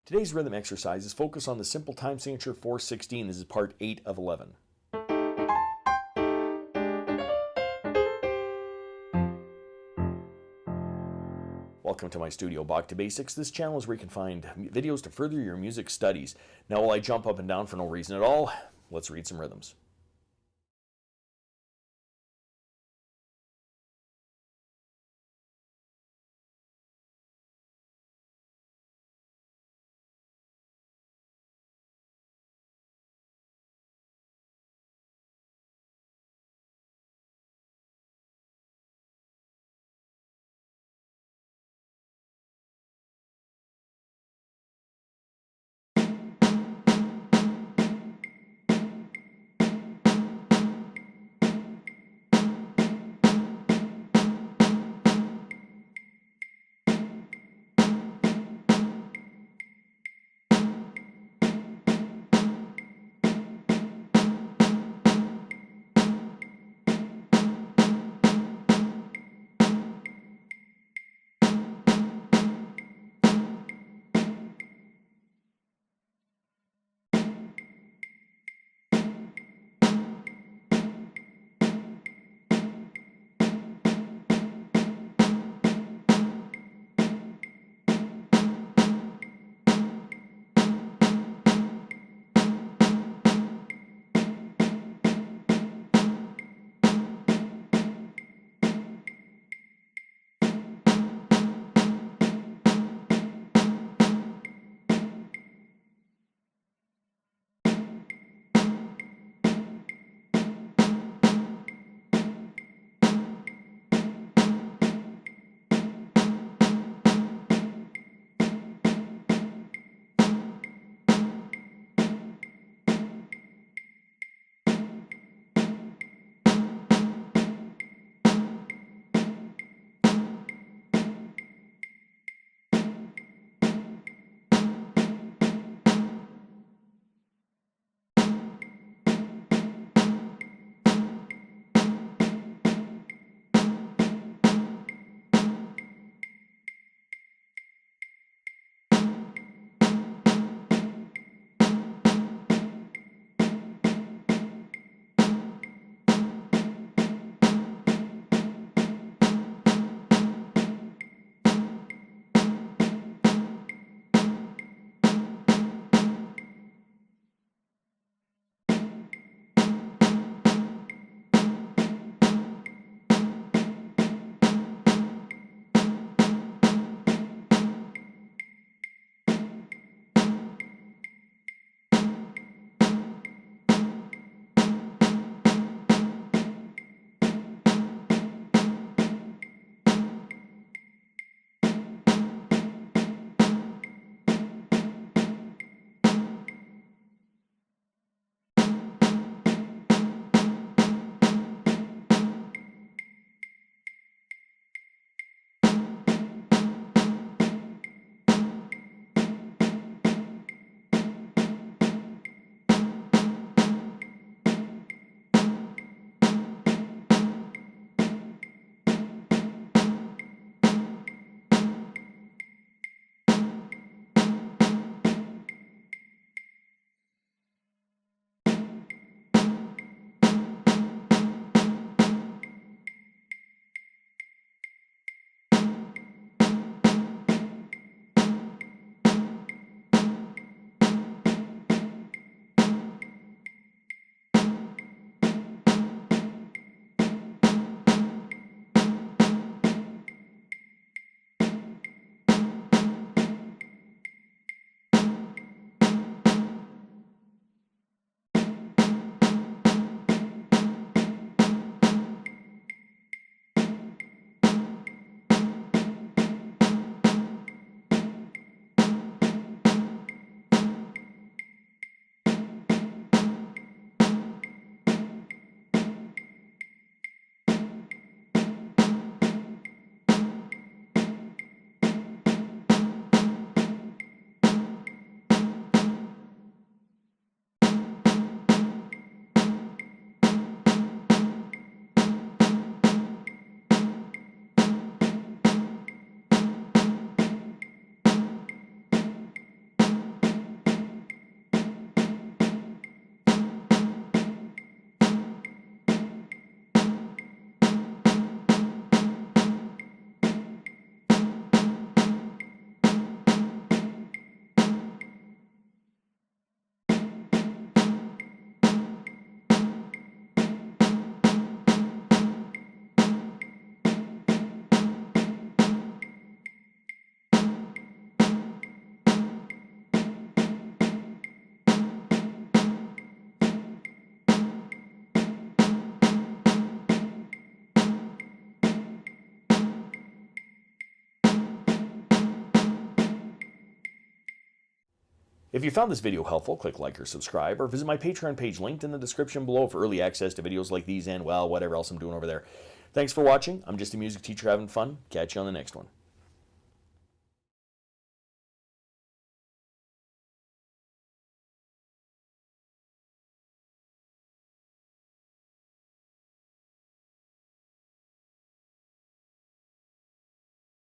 Today's rhythm exercise is focused on the simple time signature 4/16. This is part 8 of 11. Welcome to my studio, Bach To Basics. This channel is where you can find videos to further your music studies. Now, while I jump up and down for no reason at all, let's read some rhythms. If you found this video helpful, click like or subscribe, or visit my Patreon page linked in the description below for early access to videos like these and, well, whatever else I'm doing over there. Thanks for watching. I'm just a music teacher having fun. Catch you on the next one.